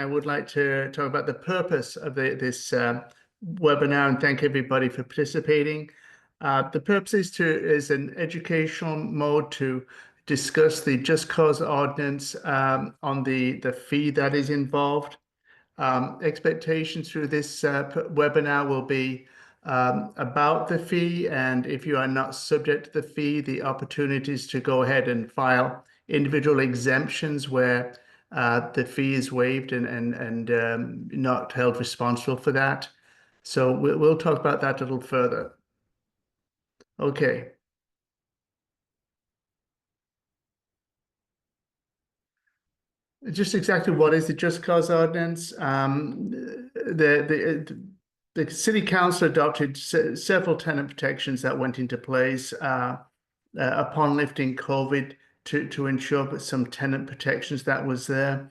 I would like to talk about the purpose of this webinar and thank everybody for participating. The purpose is an educational mode to discuss the Just Cause Ordinance on the fee that is involved. Expectations through this webinar will be about the fee, and if you are not subject to the fee, the opportunities to go ahead and file individual exemptions where the fee is waived and not held responsible for that. So we'll talk about that a little further. Okay. Just exactly what is the Just Cause Ordinance? The City Council adopted several tenant protections that went into place upon lifting COVID to ensure that some tenant protections that was there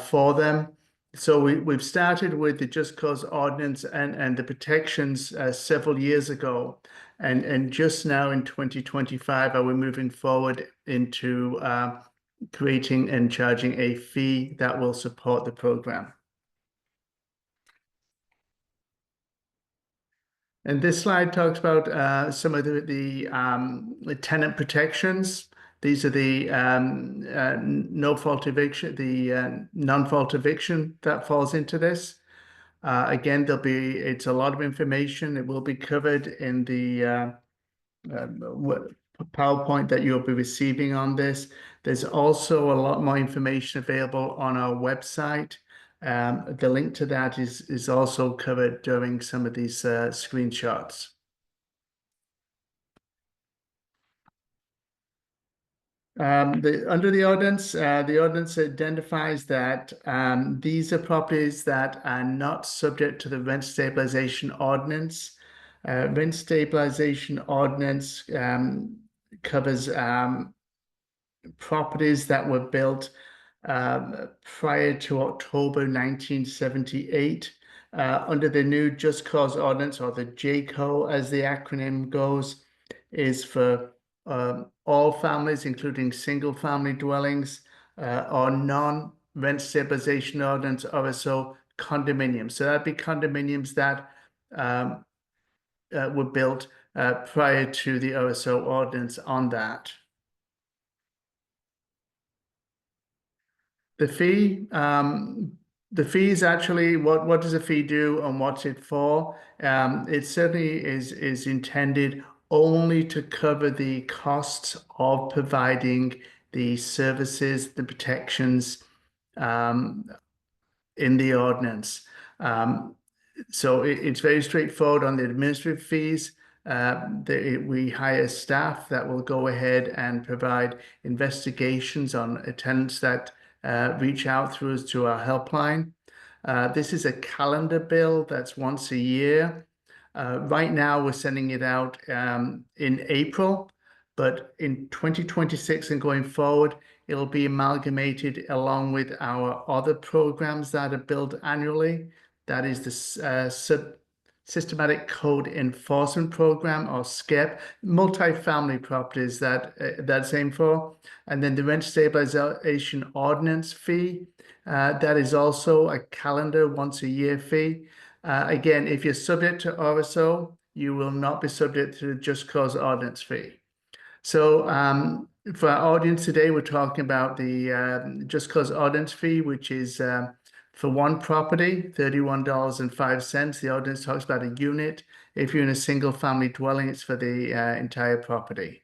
for them. So we've started with the Just Cause Ordinance and the protections several years ago. And just now in 2025, are we moving forward into creating and charging a fee that will support the program. And this slide talks about some of the tenant protections. These are the no-fault eviction, the non-fault eviction that falls into this. Again, it's a lot of information. It will be covered in the PowerPoint that you'll be receiving on this. There's also a lot more information available on our website. The link to that is also covered during some of these screenshots. Under the ordinance identifies that these are properties that are not subject to the rent stabilization ordinance. Rent stabilization ordinance covers properties that were built prior to October 1978 under the new Just Cause Ordinance, or the JCO as the acronym goes, is for all families, including single family dwellings or non-rent stabilization ordinance RSO condominiums. So that'd be condominiums that were built prior to the RSO ordinance on that. The fee is actually what does a fee do and what's it for? It certainly is intended only to cover the costs of providing the services, the protections in the ordinance. So it's very straightforward on the administrative fees. We hire staff that will go ahead and provide investigations on tenants that reach out through us to our helpline. This is a calendar bill that's once a year. Right now, we're sending it out in April, but in 2026 and going forward, it'll be amalgamated along with our other programs that are billed annually. That is the Systematic Code Enforcement Program, or SCEP, multifamily properties that's aimed for. And then the Rent Stabilization Ordinance fee, that is also a calendar once a year fee. Again, if you're subject to RSO, you will not be subject to the Just Cause Ordinance fee. So for our audience today, we're talking about the Just Cause Ordinance fee, which is for one property, $31.05. The ordinance talks about a unit. If you're in a single family dwelling, it's for the entire property.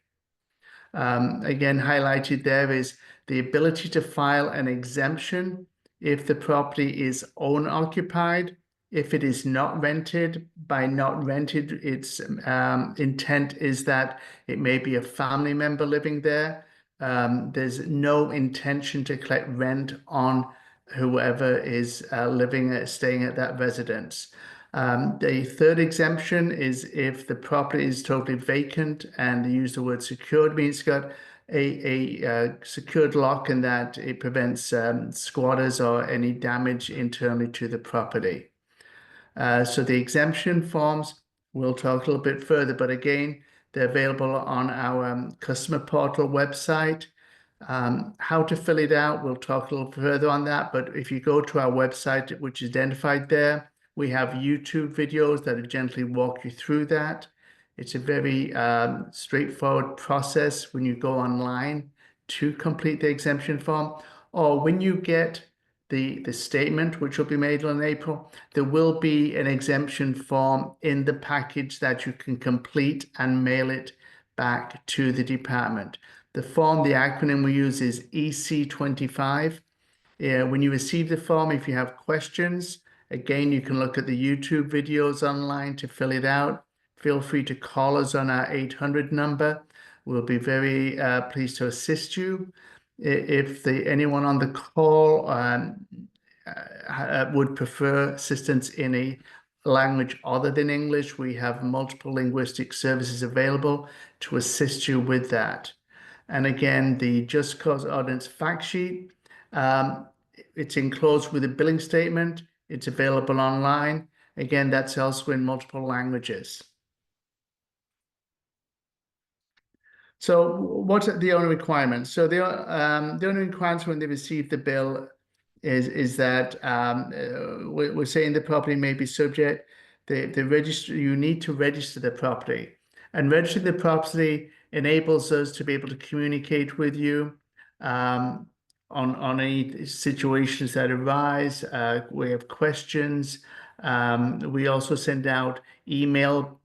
Again, highlighted there is the ability to file an exemption if the property is owner-occupied. If it is not rented, by not rented, its intent is that it may be a family member living there. There's no intention to collect rent on whoever is staying at that residence. The third exemption is if the property is totally vacant, and they use the word secured, means it's got a secured lock, and that it prevents squatters or any damage internally to the property. So the exemption forms, we'll talk a little bit further, but again, they're available on our customer portal website. How to fill it out, we'll talk a little further on that, but if you go to our website, which is identified there, we have YouTube videos that gently walk you through that. It's a very straightforward process when you go online to complete the exemption form, or when you get the statement, which will be made in April, there will be an exemption form in the package that you can complete and mail it back to the department. The form, the acronym we use is EC25. When you receive the form, if you have questions, again, you can look at the YouTube videos online to fill it out. Feel free to call us on our 800 number. We'll be very pleased to assist you. If anyone on the call would prefer assistance in a language other than English, we have multiple linguistic services available to assist you with that. And again, the Just Cause Ordinance fact sheet, it's enclosed with a billing statement. It's available online. Again, that's also in multiple languages. So what's the only requirement? So the only requirements when they receive the bill is that we're saying the property may be subject. The register, you need to register the property, and registering the property enables us to be able to communicate with you on any situations that arise. We have questions. We also send out email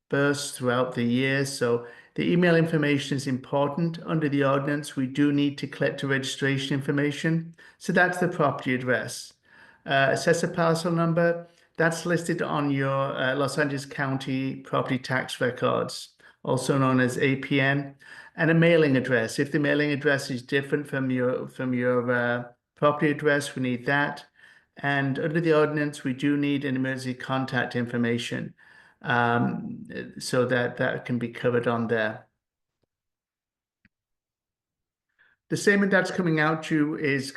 bursts throughout the year. So the email information is important. Under the ordinance, we do need to collect the registration information. So that's the property address. Assessor parcel number, that's listed on your Los Angeles County property tax records, also known as APN, and a mailing address. If the mailing address is different from your property address, we need that. And under the ordinance, we do need an emergency contact information, so that can be covered on there. The statement that's coming out to you is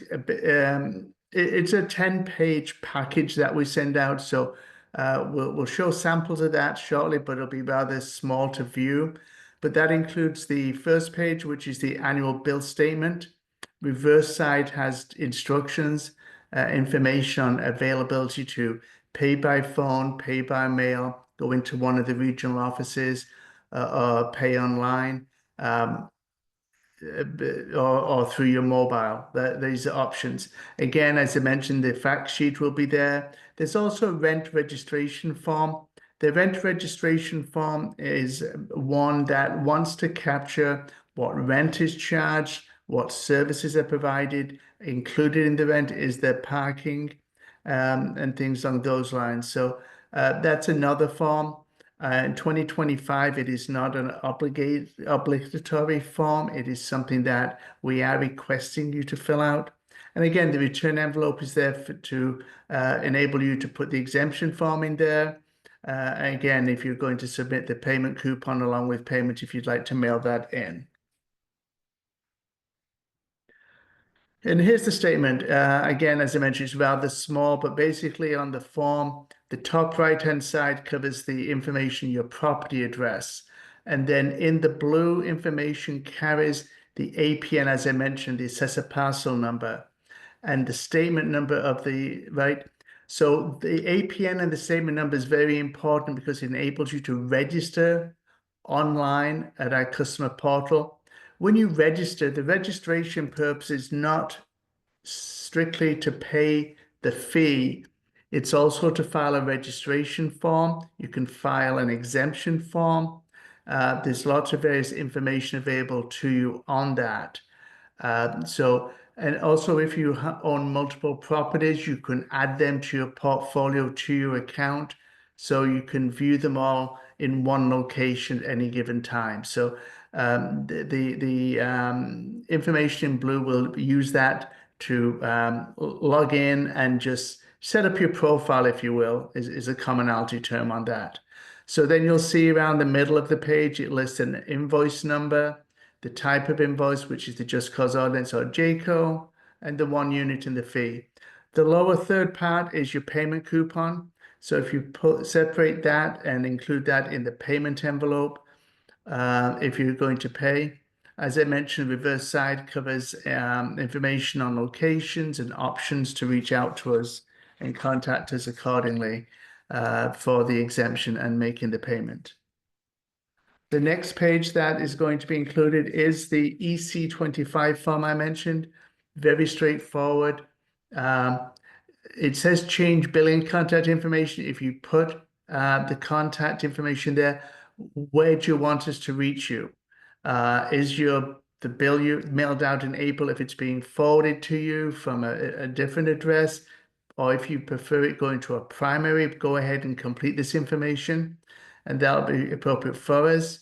it's a 10-page package that we send out. So we'll show samples of that shortly, but it'll be rather small to view. But that includes the first page, which is the annual bill statement. Reverse side has instructions, information on availability to pay by phone, pay by mail, go into one of the regional offices, or pay online. Or through your mobile. These are options. Again, as I mentioned, the fact sheet will be there. There's also a rent registration form. The rent registration form is one that wants to capture what rent is charged, what services are provided. Included in the rent is the parking, and things along those lines. So that's another form. In 2025, it is not an obligatory form. It is something that we are requesting you to fill out. And again, the return envelope is there to enable you to put the exemption form in there. Again, if you're going to submit the payment coupon along with payment, if you'd like to mail that in. And here's the statement. Again, as I mentioned, it's rather small, but basically on the form, the top right-hand side covers the information, your property address. And then in the blue, information carries the APN, as I mentioned, the assessor parcel number, and the statement number of the, right? So the APN and the statement number is very important because it enables you to register online at our customer portal. When you register, the registration purpose is not strictly to pay the fee. It's also to file a registration form. You can file an exemption form. There's lots of various information available to you on that. And also if you own multiple properties, you can add them to your portfolio, to your account, so you can view them all in one location at any given time. So the information in blue will use that to log in and just set up your profile, if you will, is a commonality term on that. So then you'll see around the middle of the page, it lists an invoice number, the type of invoice, which is the Just Cause Ordinance or JCO, and the 1 unit and the fee. The lower third part is your payment coupon. So if you separate that and include that in the payment envelope, if you're going to pay, As I mentioned, the reverse side covers information on locations and options to reach out to us and contact us accordingly for the exemption and making the payment. The next page that is going to be included is the EC25 form I mentioned. Very straightforward. It says change billing contact information. If you put the contact information there, where do you want us to reach you? Is the bill you mailed out in April, if it's being forwarded to you from a different address, or if you prefer it going to a primary, go ahead and complete this information, and that'll be appropriate for us.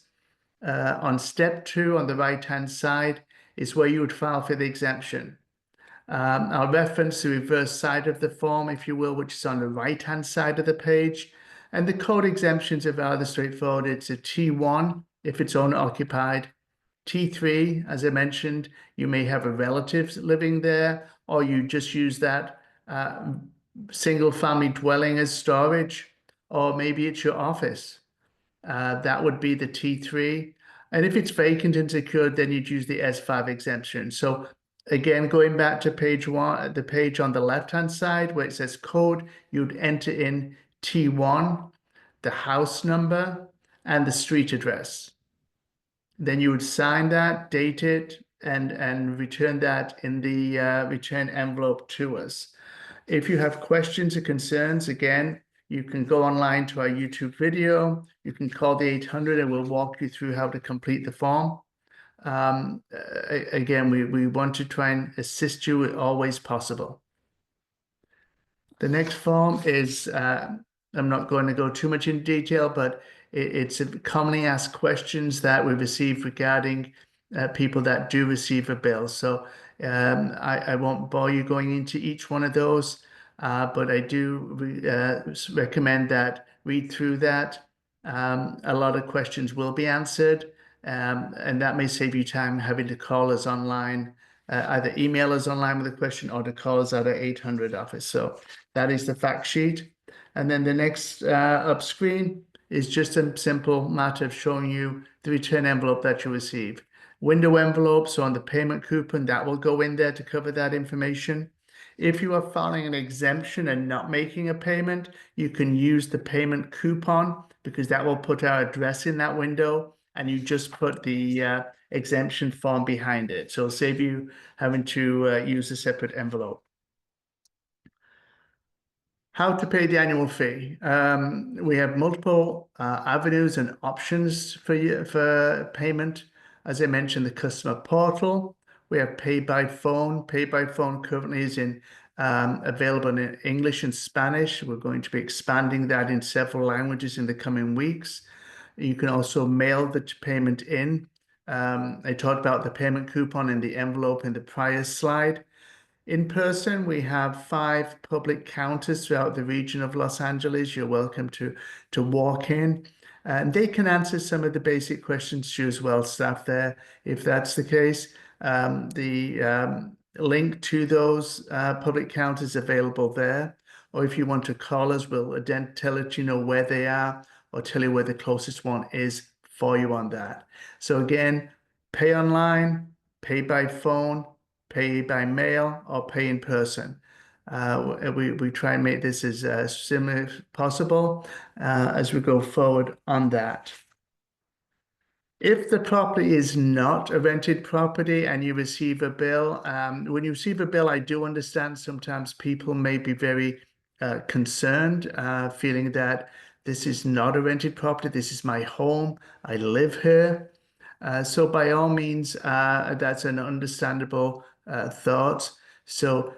On step 2, on the right-hand side, is where you would file for the exemption. I'll reference the reverse side of the form, if you will, which is on the right-hand side of the page. And the code exemptions are rather straightforward. It's a T1 if it's owner-occupied. T3, as I mentioned, you may have a relative living there, or you just use that single-family dwelling as storage, or maybe it's your office. That would be the T3. And if it's vacant and secured, then you'd use the S5 exemption. So again, going back to page 1, the page on the left-hand side where it says code, you'd enter in T1, the house number, and the street address. Then you would sign that, date it, and return that in the return envelope to us. If you have questions or concerns, again, you can go online to our YouTube video. You can call the 800 and we'll walk you through how to complete the form. Again, we want to try and assist you always possible. The next form is, I'm not going to go too much in detail, but it's commonly asked questions that we receive regarding people that do receive a bill. So I won't bore you going into each one of those, but I do recommend that read through that. A lot of questions will be answered, and that may save you time having to call us online, either email us online with a question or to call us at our 800 office. So that is the fact sheet. And then the next up screen is just a simple matter of showing you the return envelope that you receive. Window envelopes on the payment coupon, that will go in there to cover that information. If you are filing an exemption and not making a payment, you can use the payment coupon because that will put our address in that window, and you just put the exemption form behind it. So it'll save you having to use a separate envelope. How to pay the annual fee. We have multiple avenues and options for payment. As I mentioned, the customer portal. We have pay by phone. Pay by phone currently is available in English and Spanish. We're going to be expanding that in several languages in the coming weeks. You can also mail the payment in. I talked about the payment coupon in the envelope in the prior slide. In person, we have 5 public counters throughout the region of Los Angeles. You're welcome to walk in, and they can answer some of the basic questions to you as well, staff there, if that's the case. The link to those public counters is available there, or if you want to call us, we'll then let you know where they are or tell you where the closest one is for you on that. So again, pay online, pay by phone, pay by mail, or pay in person. We try and make this as similar as possible as we go forward on that. If the property is not a rented property and you receive a bill, when you receive a bill, I do understand sometimes people may be very concerned, feeling that this is not a rented property, this is my home, I live here. So by all means, that's an understandable thought. So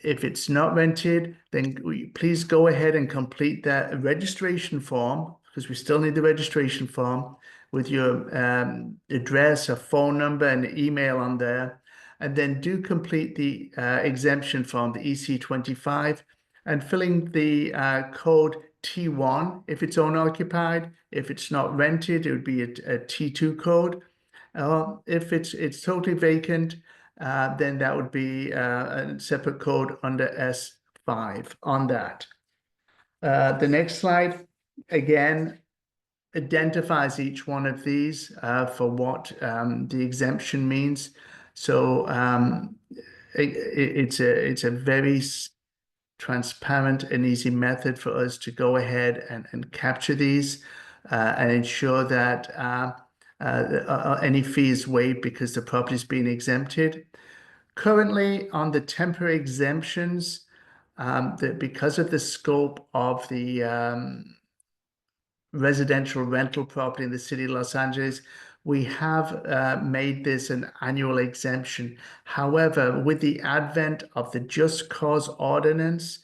if it's not rented, then please go ahead and complete that registration form, because we still need the registration form with your address, a phone number, and email on there. And then do complete the exemption form, the EC25, and filling the code T1 if it's owner occupied. If it's not rented, it would be a T2 code. If it's totally vacant, then that would be a separate code under S5 on that. The next slide, again, identifies each one of these for what the exemption means. So it's a very transparent and easy method for us to go ahead and capture these and ensure that any fee is waived because the property is being exempted. Currently, on the temporary exemptions, that because of the scope of the residential rental property in the city of Los Angeles, we have made this an annual exemption. However, with the advent of the Just Cause Ordinance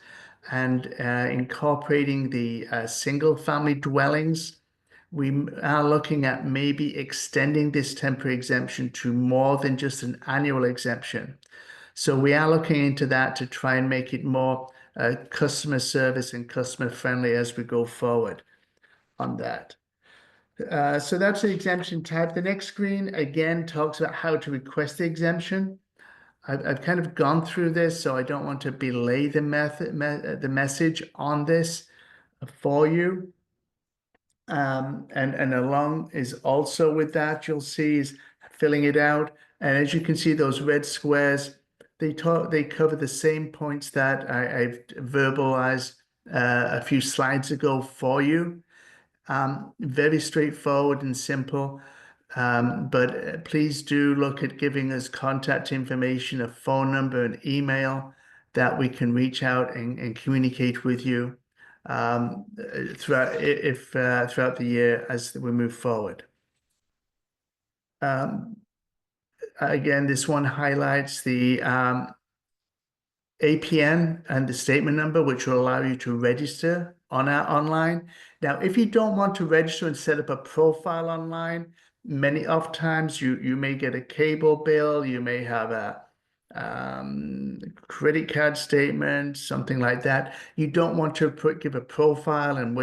and incorporating the single family dwellings, we are looking at maybe extending this temporary exemption to more than just an annual exemption. So we are looking into that to try and make it more customer service and customer friendly as we go forward on that. So that's the exemption type. The next screen again talks about how to request the exemption. I've kind of gone through this, so I don't want to belay the the message on this for you. And along is also with that, you'll see is filling it out. And as you can see, those red squares, they cover the same points that I've verbalized a few slides ago for you. Very straightforward and simple. But please do look at giving us contact information, a phone number, an email that we can reach out and communicate with you throughout the year as we move forward. Um, Again, this one highlights the APN and the statement number, which will allow you to register on our online. Now, if you don't want to register and set up a profile online, many of times you may get a cable bill, you may have a credit card statement, something like that. You don't want to give a profile and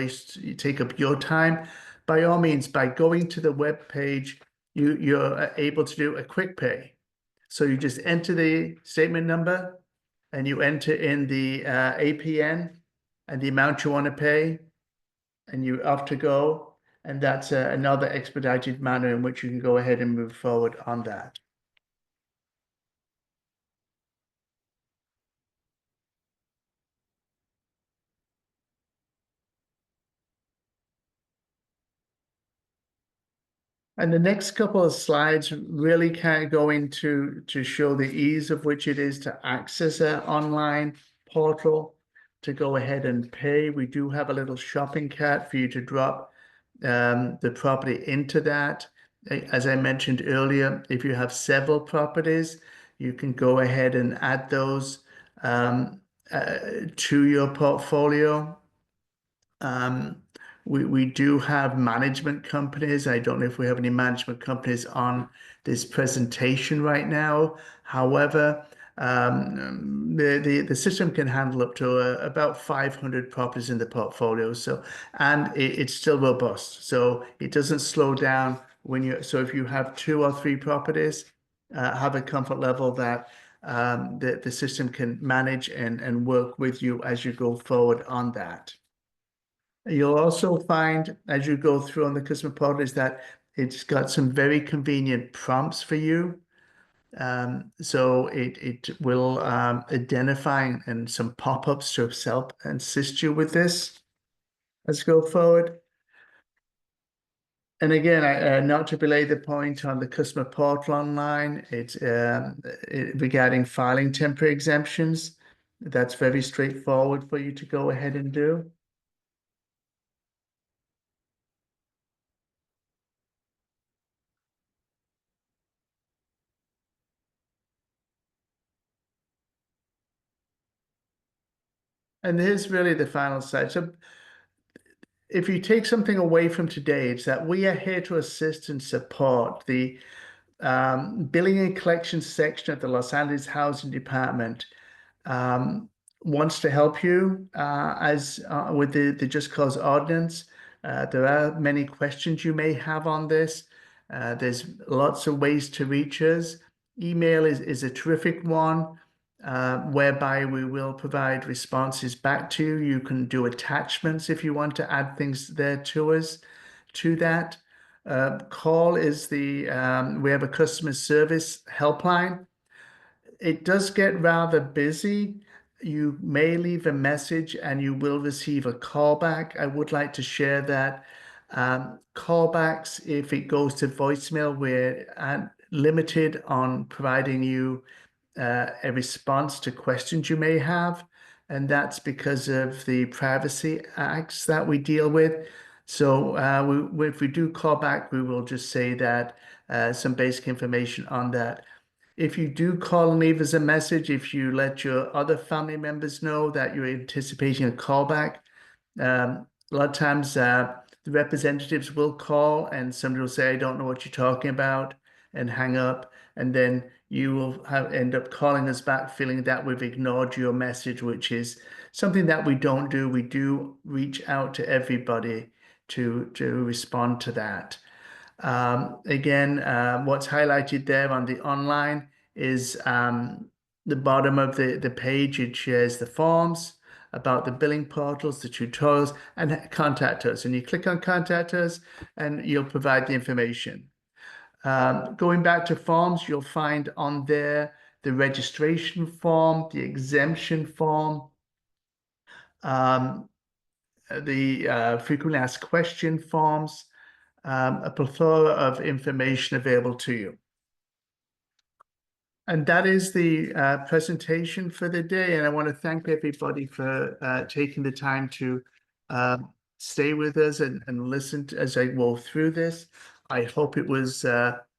take up your time. By all means, by going to the web page, you're able to do a quick pay. So you just enter the statement number and you enter in the APN and the amount you want to pay, and you're off to go. And that's another expedited manner in which you can go ahead and move forward on that. And the next couple of slides really kind of go into to show the ease of which it is to access an online portal to go ahead and pay. We do have a little shopping cart for you to drop the property into that. As I mentioned earlier, if you have several properties, you can go ahead and add those to your portfolio. We do have management companies. I don't know if we have any management companies on this presentation right now. However, the system can handle up to about 500 properties in the portfolio. So, and it's still robust. So it doesn't slow down when so if you have 2 or 3 properties, have a comfort level that the system can manage and work with you as you go forward on that. You'll also find as you go through on the customer portal is that it's got some very convenient prompts for you. So it will identify and some pop-ups to help assist you with this. Let's go forward. And again, not to belay the point on the customer portal online, it's regarding filing temporary exemptions. That's very straightforward for you to go ahead and do. And here's really the final slide. So if you take something away from today, it's that we are here to assist and support the billing and collection section of the Los Angeles Housing Department. Wants to help you as with the Just Cause Ordinance. There are many questions you may have on this. There's lots of ways to reach us. Email is a terrific one, whereby we will provide responses back to you. You can do attachments if you want to add things there to us to that. Call is we have a customer service helpline. It does get rather busy. You may leave a message and you will receive a callback. I would like to share that. Callbacks, if it goes to voicemail, we're limited on providing you a response to questions you may have. And that's because of the privacy acts that we deal with. So if we do call back, we will just say that some basic information on that. If you do call and leave us a message, if you let your other family members know that you're anticipating a callback, a lot of times the representatives will call and somebody will say, I don't know what you're talking about, and hang up. And then you will end up calling us back feeling that we've ignored your message, which is something that we don't do. We do reach out to everybody to respond to that. Again, what's highlighted there on the online is the bottom of the page. It shares the forms about the billing portals, the tutorials, and contact us. And you click on contact us and you'll provide the information. Going back to forms, you'll find on there the registration form, the exemption form, the frequently asked question forms, a plethora of information available to you. And that is the presentation for the day. And I want to thank everybody for taking the time to stay with us and listen as I go through this. I hope it was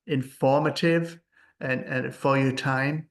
informative and for your time.